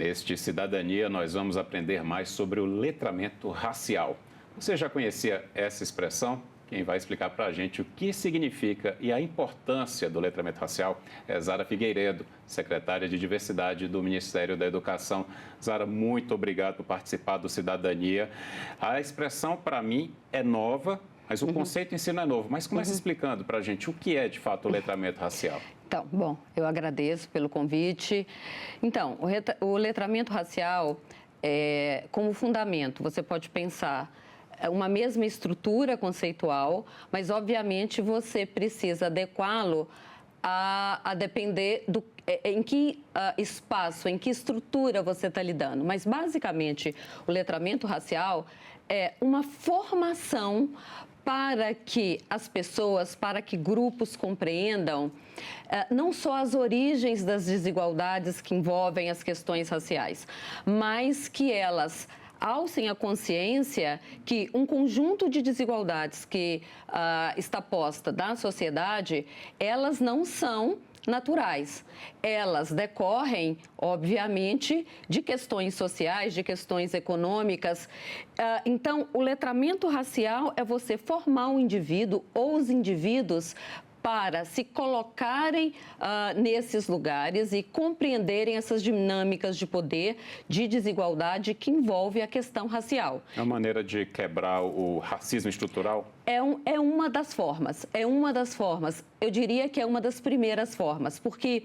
Neste Cidadania, nós vamos aprender mais sobre o letramento racial. Você já conhecia essa expressão? Quem vai explicar para a gente o que significa e a importância do letramento racial é Zara Figueiredo, secretária de Diversidade do Ministério da Educação. Zara, muito obrigado por participar do Cidadania. A expressão, para mim, é nova, mas o conceito em si não é novo. Mas comece explicando para a gente o que é, de fato, o letramento racial. Então, bom, eu agradeço pelo convite. Então, o letramento racial, como fundamento, você pode pensar uma mesma estrutura conceitual, mas, obviamente, você precisa adequá-lo a depender em que espaço, em que estrutura você está lidando. Mas, basicamente, o letramento racial é uma formação para que as pessoas, para que grupos compreendam não só as origens das desigualdades que envolvem as questões raciais, mas que elas alcem a consciência que um conjunto de desigualdades que está posta da sociedade, elas não são naturais. Elas decorrem, obviamente, de questões sociais, de questões econômicas. Então, o letramento racial é você formar o indivíduo ou os indivíduos para se colocarem nesses lugares e compreenderem essas dinâmicas de poder, de desigualdade que envolve a questão racial. É uma maneira de quebrar o racismo estrutural? É uma das formas, Eu diria que é uma das primeiras formas, porque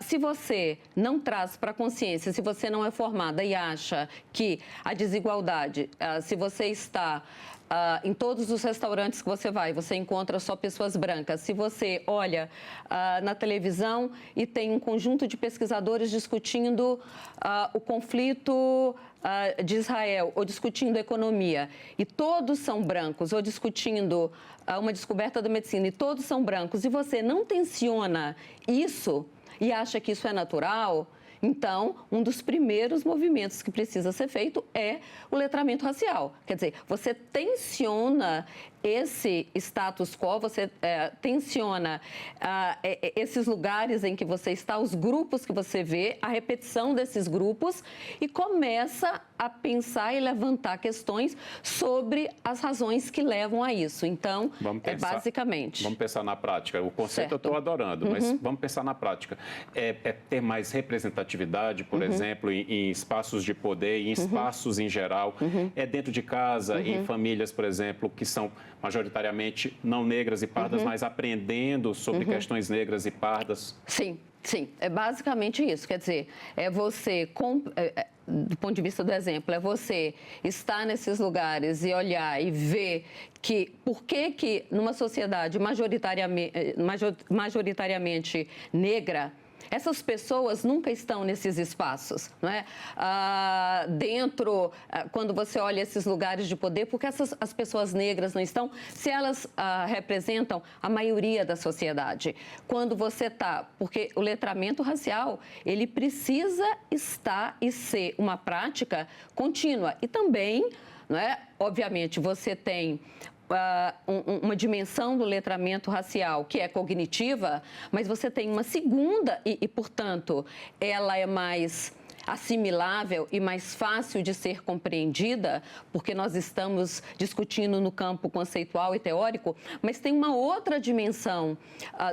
se você não traz para a consciência, se você não é formada e acha que a desigualdade, se você está em todos os restaurantes que você vai, você encontra só pessoas brancas. Se você olha na televisão e tem um conjunto de pesquisadores discutindo o conflito de Israel ou discutindo economia e todos são brancos, ou discutindo uma descoberta da medicina e todos são brancos, e você não tensiona isso e acha que isso é natural, então, um dos primeiros movimentos que precisa ser feito é o letramento racial. Quer dizer, você tensiona esse status quo, você tensiona esses lugares em que você está, os grupos que você vê, a repetição desses grupos, e começa a pensar e levantar questões sobre as razões que levam a isso. Então, basicamente... Vamos pensar na prática. O conceito eu estou adorando, mas vamos pensar na prática. É ter mais representatividade, por exemplo, em espaços de poder, em espaços em geral. É dentro de casa, em famílias, por exemplo, que são majoritariamente não negras e pardas, mas aprendendo sobre questões negras e pardas. Sim, é basicamente isso. Quer dizer, é você, do ponto de vista do exemplo, é você estar nesses lugares e olhar e ver que por que numa sociedade majoritariamente negra, essas pessoas nunca estão nesses espaços, não é? Quando você olha esses lugares de poder, porque as pessoas negras não estão, se elas representam a maioria da sociedade. Quando você está, porque o letramento racial, ele precisa estar e ser uma prática contínua. E também, não é? Obviamente, você tem uma dimensão do letramento racial que é cognitiva, mas você tem uma segunda e, portanto, ela é mais assimilável e mais fácil de ser compreendida, porque nós estamos discutindo no campo conceitual e teórico, mas tem uma outra dimensão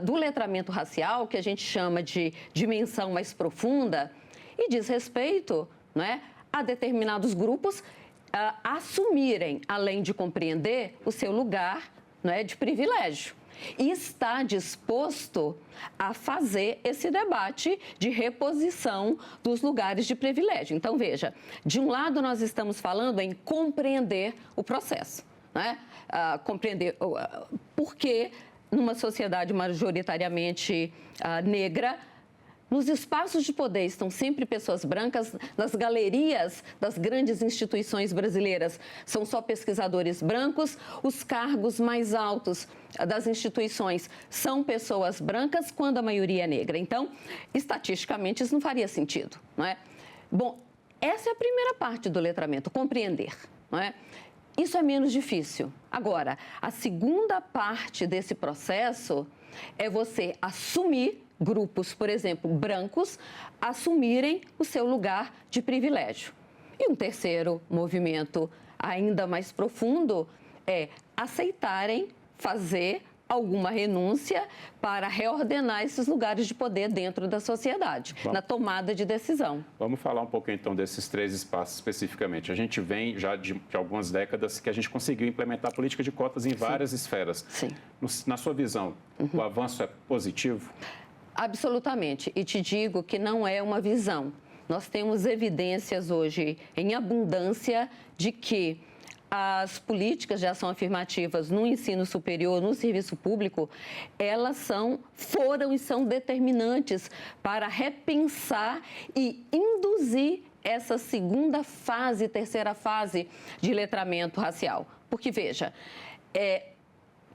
do letramento racial, que a gente chama de dimensão mais profunda, e diz respeito, não é, a determinados grupos assumirem, além de compreender, o seu lugar, não é, de privilégio. E está disposto a fazer esse debate de reposição dos lugares de privilégio. Então, veja, de um lado nós estamos falando em compreender o processo, né? Compreender por que numa sociedade majoritariamente negra, nos espaços de poder estão sempre pessoas brancas, nas galerias das grandes instituições brasileiras são só pesquisadores brancos, os cargos mais altos das instituições são pessoas brancas, quando a maioria é negra. Então, estatisticamente, isso não faria sentido, não é? Bom, essa é a primeira parte do letramento, compreender, não é? Isso é menos difícil. Agora, a segunda parte desse processo é você assumir grupos, por exemplo, brancos, assumirem o seu lugar de privilégio. E um terceiro movimento ainda mais profundo é aceitarem fazer alguma renúncia para reordenar esses lugares de poder dentro da sociedade, na tomada de decisão. Vamos falar um pouco, então, desses 3 espaços especificamente. A gente vem já de algumas décadas que a gente conseguiu implementar a política de cotas em várias esferas. Sim. Na sua visão, o avanço é positivo? Absolutamente. E te digo que não é uma visão. Nós temos evidências hoje em abundância de que as políticas de ação afirmativas no ensino superior, no serviço público, elas foram e são determinantes para repensar e induzir essa segunda fase, terceira fase de letramento racial. Porque, veja,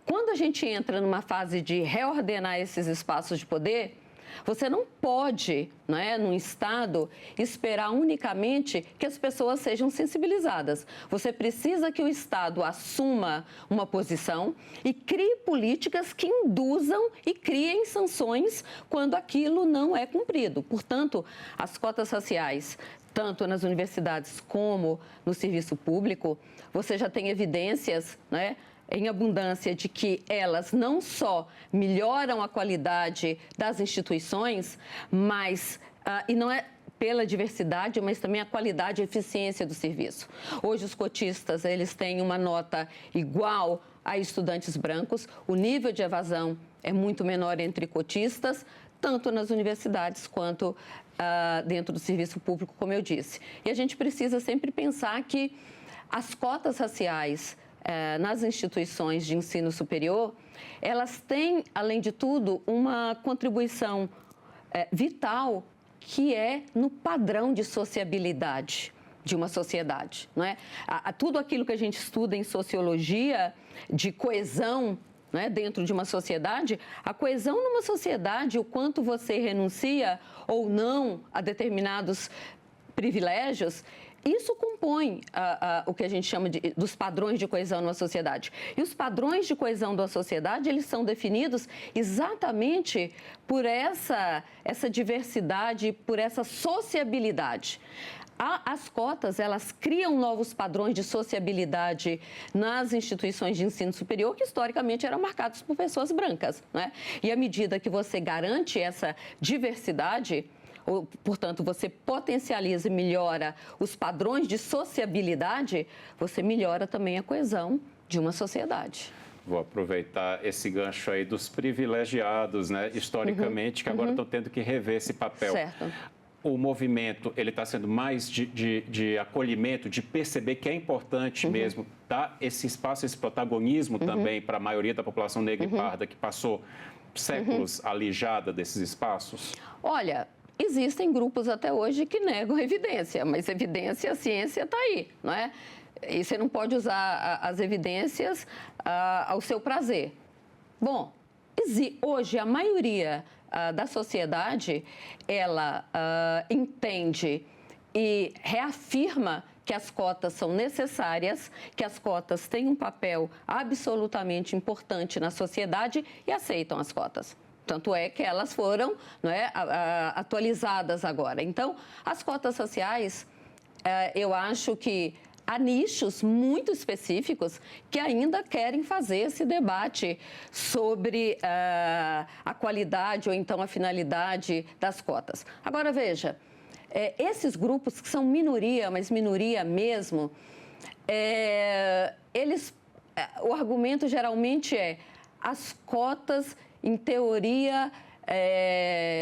quando a gente entra numa fase de reordenar esses espaços de poder, você não pode, num Estado, esperar unicamente que as pessoas sejam sensibilizadas. Você precisa que o Estado assuma uma posição e crie políticas que induzam e criem sanções quando aquilo não é cumprido. Portanto, as cotas raciais, tanto nas universidades como no serviço público, você já tem evidências, em abundância de que elas não só melhoram a qualidade das instituições, mas, e não é pela diversidade, mas também a qualidade e eficiência do serviço. Hoje, os cotistas, eles têm uma nota igual a estudantes brancos, o nível de evasão é muito menor entre cotistas, tanto nas universidades quanto dentro do serviço público, como eu disse. E a gente precisa sempre pensar que as cotas raciais nas instituições de ensino superior, elas têm, além de tudo, uma contribuição vital que é no padrão de sociabilidade de uma sociedade, não é? Tudo aquilo que a gente estuda em sociologia de coesão, dentro de uma sociedade, a coesão numa sociedade, o quanto você renuncia ou não a determinados privilégios, isso compõe o que a gente chama dos padrões de coesão numa sociedade. E os padrões de coesão da sociedade, eles são definidos exatamente por essa diversidade, por essa sociabilidade. As cotas, elas criam novos padrões de sociabilidade nas instituições de ensino superior que, historicamente, eram marcados por pessoas brancas, E à medida que você garante essa diversidade, portanto, você potencializa e melhora os padrões de sociabilidade, você melhora também a coesão de uma sociedade. Vou aproveitar esse gancho aí dos privilegiados, historicamente, que agora estão tendo que rever esse papel. Certo. O movimento, ele está sendo mais de acolhimento, de perceber que é importante mesmo dar esse espaço, esse protagonismo também para a maioria da população negra e parda que passou séculos alijada desses espaços? Olha, existem grupos até hoje que negam evidência, mas evidência, a ciência está aí, E você não pode usar as evidências ao seu prazer. Bom, hoje a maioria da sociedade, ela entende e reafirma que as cotas são necessárias, que as cotas têm um papel absolutamente importante na sociedade e aceitam as cotas. Tanto é que elas foram atualizadas agora. Então, as cotas raciais, eu acho que há nichos muito específicos que ainda querem fazer esse debate sobre a qualidade ou então a finalidade das cotas. Agora, veja, esses grupos que são minoria, mas minoria mesmo, o argumento geralmente é as cotas, em teoria,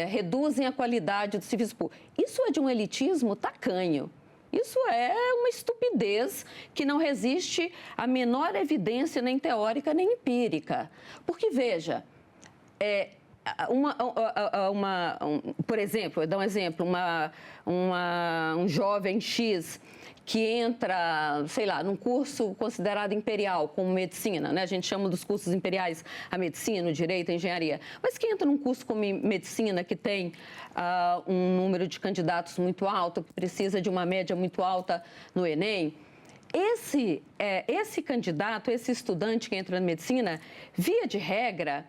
reduzem a qualidade do serviço público. Isso é de um elitismo tacanho. Isso é uma estupidez que não resiste a menor evidência nem teórica nem empírica. Porque, veja, por exemplo, eu dou um exemplo, um jovem X que entra, sei lá, num curso considerado imperial, como medicina, A gente chama dos cursos imperiais a medicina, o direito, a engenharia. Mas que entra num curso como medicina, que tem um número de candidatos muito alto, que precisa de uma média muito alta no Enem, esse candidato, esse estudante que entra na medicina, via de regra,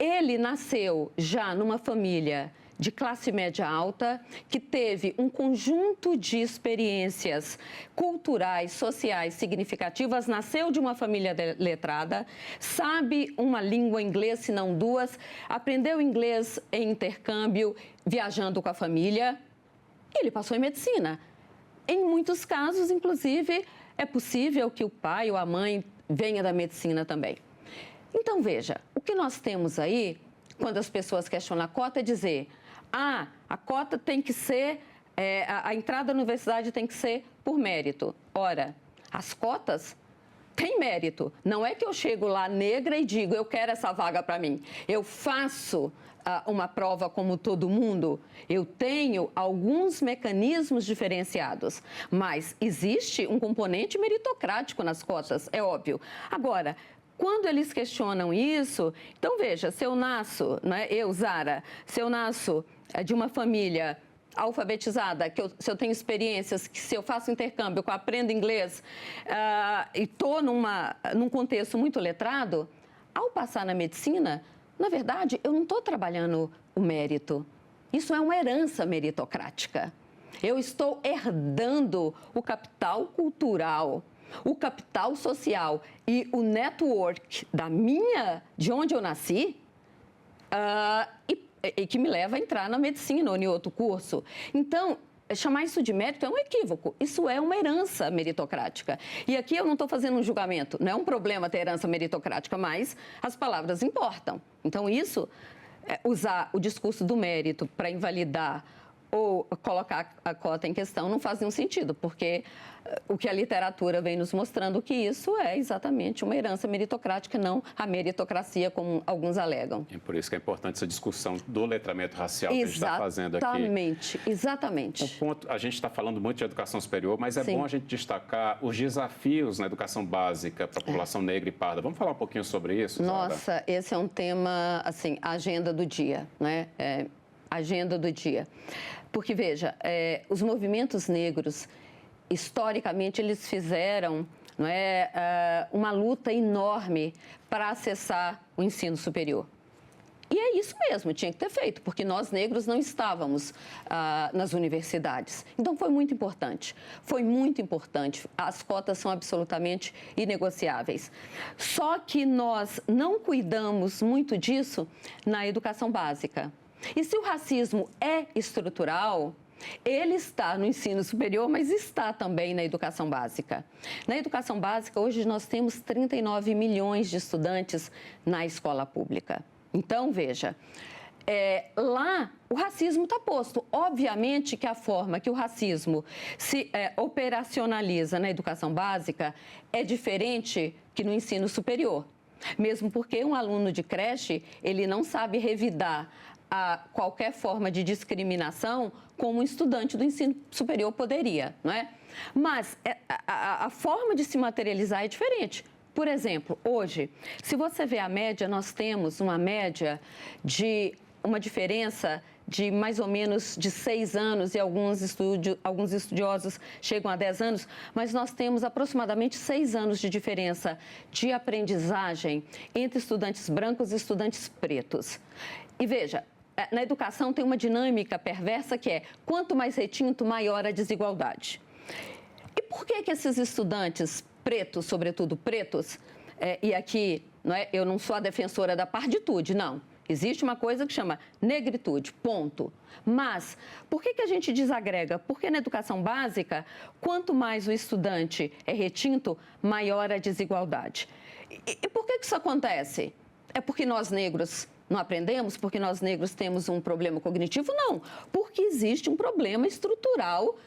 Ele nasceu já numa família de classe média alta, que teve um conjunto de experiências culturais, sociais significativas, nasceu de uma família letrada, sabe uma língua inglês, se não duas, aprendeu inglês em intercâmbio, viajando com a família, e ele passou em medicina. Em muitos casos, inclusive, é possível que o pai ou a mãe venha da medicina também. Então, veja, o que nós temos aí, quando as pessoas questionam a cota, é dizer: a cota tem que ser, a entrada na universidade tem que ser por mérito. Ora, as cotas têm mérito. Não é que eu chego lá negra e digo, eu quero essa vaga para mim. Eu faço uma prova como todo mundo. Eu tenho alguns mecanismos diferenciados, mas existe um componente meritocrático nas cotas, é óbvio. Agora, quando eles questionam isso, então veja, se eu nasço, né, Zara, se eu nasço de uma família alfabetizada, se eu tenho experiências, que se eu faço intercâmbio, que eu aprendo inglês e estou num contexto muito letrado, ao passar na medicina, na verdade, eu não estou trabalhando o mérito. Isso é uma herança meritocrática. Eu estou herdando o capital cultural, o capital social e o network de onde eu nasci, e que me leva a entrar na medicina ou em outro curso. Então, chamar isso de mérito é um equívoco. Isso é uma herança meritocrática. E aqui eu não estou fazendo um julgamento. Não é um problema ter herança meritocrática, mas as palavras importam. Então, usar o discurso do mérito para invalidar ou colocar a cota em questão não faz nenhum sentido, porque o que a literatura vem nos mostrando que isso é exatamente uma herança meritocrática, não a meritocracia, como alguns alegam. É por isso que é importante essa discussão do letramento racial que a gente está fazendo aqui. Exatamente. Um ponto, a gente está falando muito de educação superior, mas é bom a gente destacar os desafios na educação básica para a população negra e parda. Vamos falar um pouquinho sobre isso, Zara? Nossa, esse é um tema, assim, agenda do dia, né? Agenda do dia. Porque, veja, os movimentos negros, historicamente, eles fizeram uma luta enorme para acessar o ensino superior. E é isso mesmo, tinha que ter feito, porque nós negros não estávamos nas universidades. Então, foi muito importante. Foi muito importante. As cotas são absolutamente inegociáveis. Só que nós não cuidamos muito disso na educação básica. E se o racismo é estrutural, ele está no ensino superior, mas está também na educação básica. Na educação básica, hoje nós temos 39 milhões de estudantes na escola pública. Então, veja, lá o racismo está posto. Obviamente que a forma que o racismo se operacionaliza na educação básica é diferente que no ensino superior. Mesmo porque um aluno de creche, ele não sabe revidar qualquer forma de discriminação como um estudante do ensino superior poderia, não é? Mas a forma de se materializar é diferente. Por exemplo, hoje, se você vê a média, nós temos uma média de uma diferença de mais ou menos de 6 anos, e alguns estudiosos chegam a 10 anos, mas nós temos aproximadamente 6 anos de diferença de aprendizagem entre estudantes brancos e estudantes pretos. E veja, na educação tem uma dinâmica perversa que é, quanto mais retinto, maior a desigualdade. E por que esses estudantes pretos, sobretudo pretos, e aqui eu não sou a defensora da parditude, não. Existe uma coisa que chama negritude, ponto. Mas por que a gente desagrega? Porque na educação básica, quanto mais o estudante é retinto, maior a desigualdade. E por que isso acontece? É porque nós negros não aprendemos? Porque nós negros temos um problema cognitivo? Não, porque existe um problema estrutural,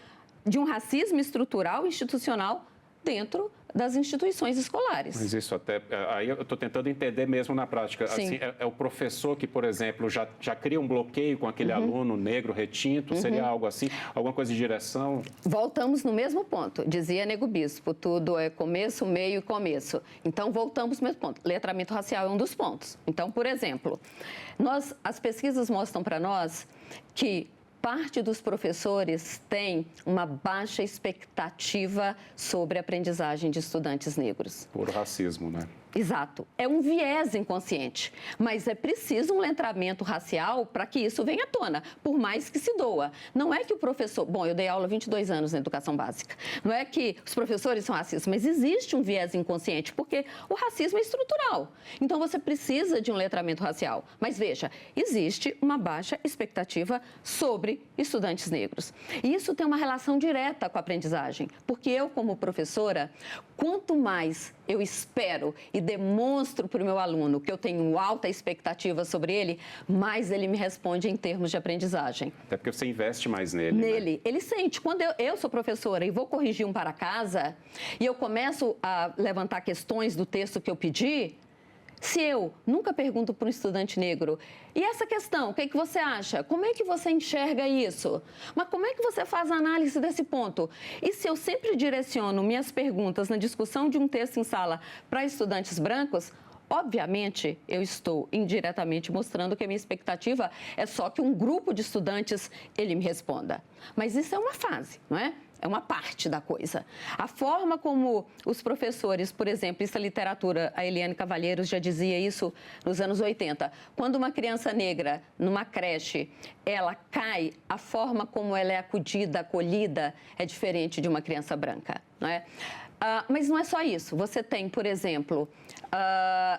de um racismo estrutural, institucional, dentro das instituições escolares. Mas isso até, aí eu estou tentando entender mesmo na prática. Assim, é o professor que, por exemplo, já cria um bloqueio com aquele aluno negro retinto, seria algo assim? Alguma coisa de direção? Voltamos no mesmo ponto, dizia Nego Bispo, tudo é começo, meio e começo. Então, voltamos no mesmo ponto. Letramento racial é um dos pontos. Então, por exemplo, as pesquisas mostram para nós que parte dos professores tem uma baixa expectativa sobre a aprendizagem de estudantes negros. Por racismo, né? Exato. É um viés inconsciente, mas é preciso um letramento racial para que isso venha à tona, por mais que se doa. Não é que o professor... Bom, eu dei aula há 22 anos na educação básica. Não é que os professores são racistas, mas existe um viés inconsciente, porque o racismo é estrutural. Então, você precisa de um letramento racial. Mas, veja, existe uma baixa expectativa sobre estudantes negros. E isso tem uma relação direta com a aprendizagem, porque eu, como professora, quanto mais eu espero e demonstro para o meu aluno que eu tenho alta expectativa sobre ele, mais ele me responde em termos de aprendizagem. Até porque você investe mais nele. Nele. Né? Ele sente. Quando eu sou professora e vou corrigir um para casa e eu começo a levantar questões do texto que eu pedi, se eu nunca pergunto para um estudante negro, e essa questão, o que é que você acha? Como é que você enxerga isso? Mas como é que você faz a análise desse ponto? E se eu sempre direciono minhas perguntas na discussão de um texto em sala para estudantes brancos, obviamente, eu estou indiretamente mostrando que a minha expectativa é só que um grupo de estudantes ele me responda. Mas isso é uma fase, não é? É uma parte da coisa. A forma como os professores, por exemplo, essa literatura, a Eliane Cavalheiros já dizia isso nos anos 80, quando uma criança negra, numa creche, ela cai, a forma como ela é acudida, acolhida, é diferente de uma criança branca, não é? Mas não é só isso. Você tem, por exemplo,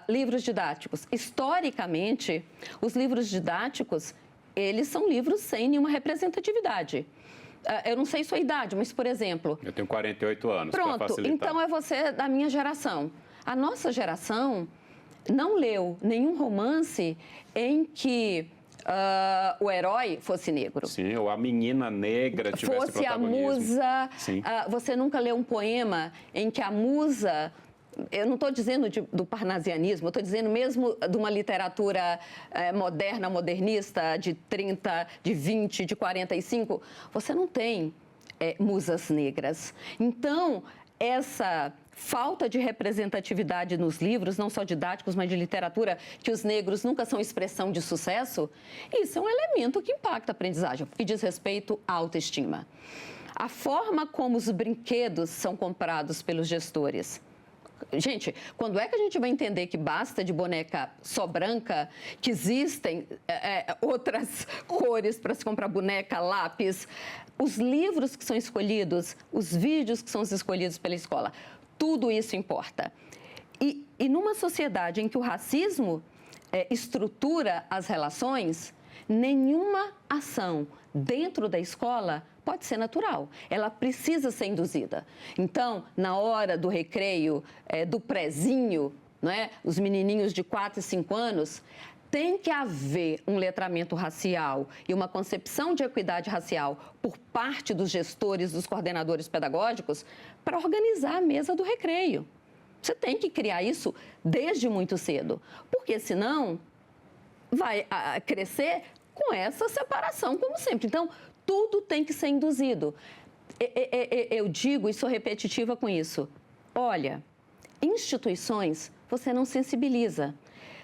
livros didáticos. Historicamente, os livros didáticos, eles são livros sem nenhuma representatividade. Eu não sei sua idade, mas, por exemplo... Eu tenho 48 anos, para facilitar. Pronto, então é você da minha geração. A nossa geração não leu nenhum romance em que o herói fosse negro. Sim, ou a menina negra tivesse fosse protagonismo. A musa. Sim. Você nunca leu um poema em que a musa... Eu não estou dizendo do parnasianismo, eu estou dizendo mesmo de uma literatura moderna, modernista, de 30, de 20, de 45. Você não tem musas negras. Então, essa falta de representatividade nos livros, não só didáticos, mas de literatura, que os negros nunca são expressão de sucesso, isso é um elemento que impacta a aprendizagem, porque diz respeito à autoestima. A forma como os brinquedos são comprados pelos gestores. Gente, quando é que a gente vai entender que basta de boneca só branca, que existem outras cores para se comprar boneca, lápis, os livros que são escolhidos, os vídeos que são escolhidos pela escola, tudo isso importa. E numa sociedade em que o racismo estrutura as relações, nenhuma ação dentro da escola pode ser natural, ela precisa ser induzida. Então, na hora do recreio, do prezinho, não é? Os menininhos de 4 e 5 anos, tem que haver um letramento racial e uma concepção de equidade racial por parte dos gestores, dos coordenadores pedagógicos, para organizar a mesa do recreio. Você tem que criar isso desde muito cedo, porque senão vai crescer com essa separação, como sempre. Então, tudo tem que ser induzido. Eu digo e sou repetitiva com isso. Olha, instituições você não sensibiliza.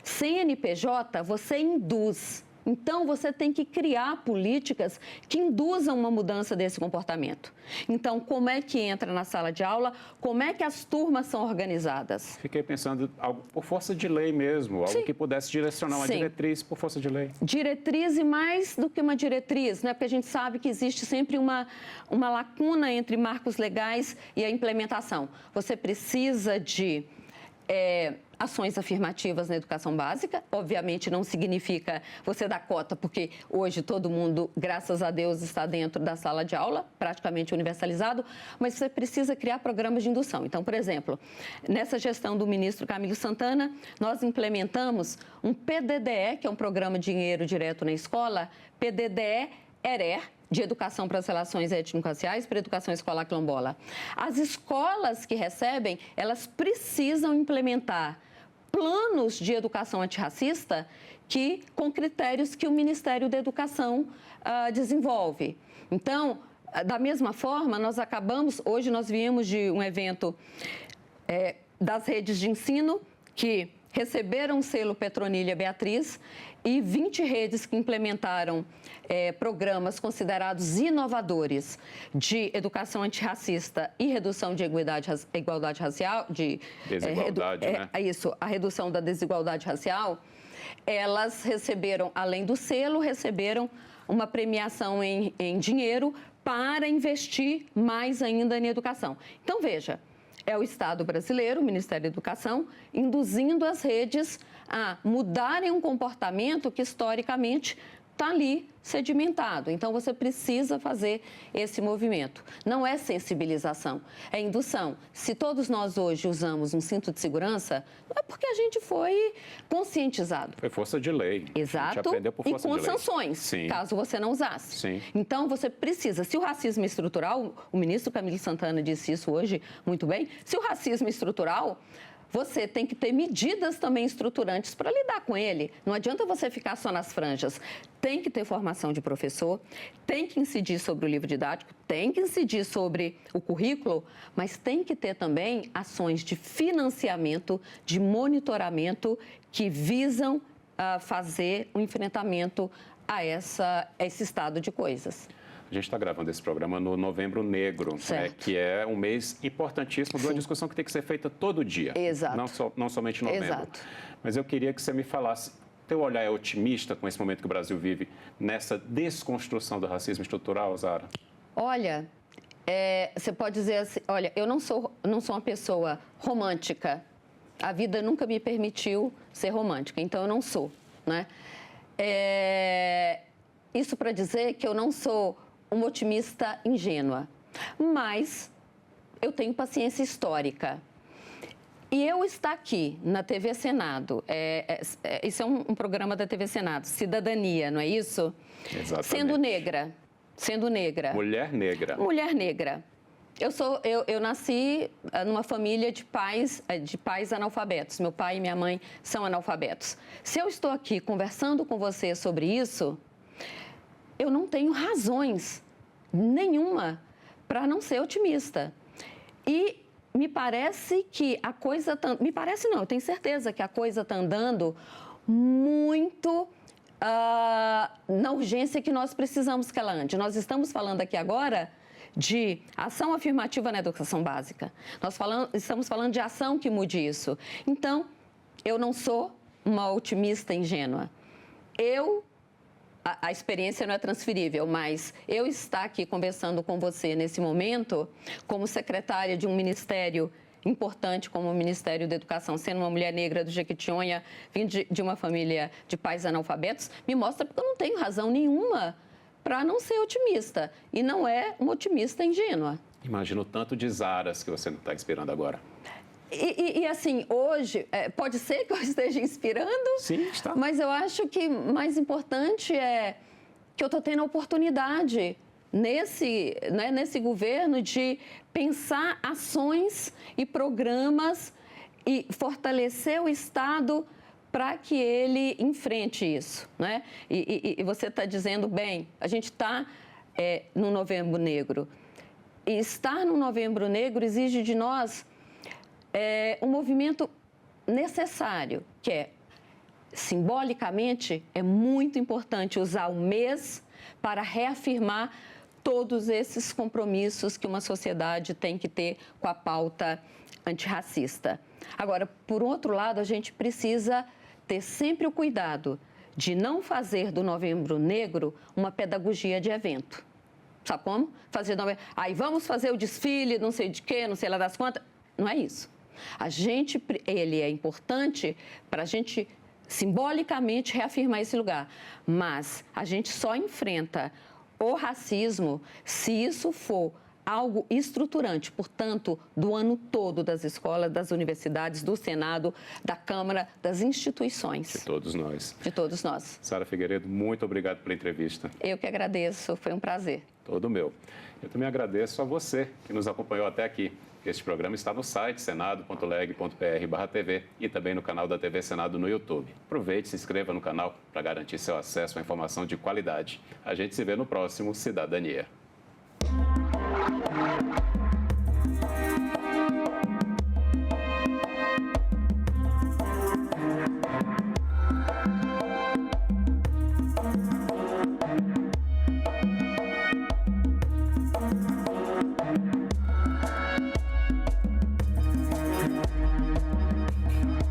CNPJ você induz. Então, você tem que criar políticas que induzam uma mudança desse comportamento. Então, como é que entra na sala de aula? Como é que as turmas são organizadas? Fiquei pensando algo por força de lei mesmo, algo Sim. que pudesse direcionar uma diretriz por força de lei. Diretriz e mais do que uma diretriz, né? Porque a gente sabe que existe sempre uma lacuna entre marcos legais e a implementação. Você precisa de... ações afirmativas na educação básica, obviamente não significa você dar cota, porque hoje todo mundo, graças a Deus, está dentro da sala de aula, praticamente universalizado, mas você precisa criar programas de indução. Então, por exemplo, nessa gestão do ministro Camilo Santana, nós implementamos um PDDE, que é um programa de dinheiro direto na escola, PDDE-ERER, de educação para as relações étnico-raciais, para a educação escolar quilombola. As escolas que recebem, elas precisam implementar planos de educação antirracista com critérios que o Ministério da Educação desenvolve. Então, da mesma forma, hoje nós viemos de um evento das redes de ensino, que receberam o selo Petronilha Beatriz e 20 redes que implementaram programas considerados inovadores de educação antirracista e redução de igualdade racial, desigualdade, né? Isso, a redução da desigualdade racial, elas receberam, além do selo, receberam uma premiação em dinheiro para investir mais ainda em educação. Então, veja, é o Estado brasileiro, o Ministério da Educação, induzindo as redes a mudarem um comportamento que, historicamente, está ali sedimentado. Então, você precisa fazer esse movimento. Não é sensibilização, é indução. Se todos nós hoje usamos um cinto de segurança, não é porque a gente foi conscientizado. Foi força de lei. Exato. A gente aprendeu por força e com de lei. sanções, Sim. caso você não usasse. Sim. Então, você precisa, se o racismo é estrutural, o ministro Camilo Santana disse isso hoje muito bem, se o racismo é estrutural, você tem que ter medidas também estruturantes para lidar com ele. Não adianta você ficar só nas franjas. Tem que ter formação de professor, tem que incidir sobre o livro didático, tem que incidir sobre o currículo, mas tem que ter também ações de financiamento, de monitoramento que visam fazer o enfrentamento a esse estado de coisas. A gente está gravando esse programa no Novembro Negro, né, que é um mês importantíssimo de uma discussão que tem que ser feita todo dia. Exato. Não somente em novembro. Exato. Mas eu queria que você me falasse, teu olhar é otimista com esse momento que o Brasil vive nessa desconstrução do racismo estrutural, Zara? Olha, você pode dizer assim, olha, eu não sou uma pessoa romântica. A vida nunca me permitiu ser romântica, então eu não sou, né? Isso para dizer que eu não sou uma otimista ingênua, mas eu tenho paciência histórica. E eu estar aqui na TV Senado, isso é um programa da TV Senado, Cidadania, não é isso? Exatamente. Sendo negra. Mulher negra. Mulher negra. Eu nasci numa família de pais analfabetos. Meu pai e minha mãe são analfabetos. Se eu estou aqui conversando com você sobre isso, eu não tenho razões nenhuma para não ser otimista. E me parece que a coisa... Me parece não, eu tenho certeza que a coisa está andando muito na urgência que nós precisamos que ela ande. Nós estamos falando aqui agora de ação afirmativa na educação básica. Estamos falando de ação que mude isso. Então, eu não sou uma otimista ingênua. A experiência não é transferível, mas eu estar aqui conversando com você nesse momento, como secretária de um ministério importante como o Ministério da Educação, sendo uma mulher negra do Jequitinhonha, vindo de uma família de pais analfabetos, me mostra que eu não tenho razão nenhuma para não ser otimista. E não é uma otimista ingênua. Imagina o tanto de Zaras que você não está inspirando agora. E assim, hoje, pode ser que eu esteja inspirando, sim, está. Mas eu acho que mais importante é que eu estou tendo a oportunidade nesse governo de pensar ações e programas e fortalecer o Estado para que ele enfrente isso, né? E você está dizendo, bem, a gente está no Novembro Negro. E estar no Novembro Negro exige de nós um movimento necessário, que simbolicamente, é muito importante usar o mês para reafirmar todos esses compromissos que uma sociedade tem que ter com a pauta antirracista. Agora, por outro lado, a gente precisa ter sempre o cuidado de não fazer do Novembro Negro uma pedagogia de evento. Sabe como? Aí vamos fazer o desfile, não sei de quê, não sei lá das quantas. Não é isso. Ele é importante para a gente simbolicamente reafirmar esse lugar, mas a gente só enfrenta o racismo se isso for algo estruturante, portanto, do ano todo das escolas, das universidades, do Senado, da Câmara, das instituições. De todos nós. De todos nós. Sara Figueiredo, muito obrigado pela entrevista. Eu que agradeço, foi um prazer. Todo meu. Eu também agradeço a você que nos acompanhou até aqui. Este programa está no site senado.leg.br/TV e também no canal da TV Senado no YouTube. Aproveite e se inscreva no canal para garantir seu acesso a informação de qualidade. A gente se vê no próximo Cidadania.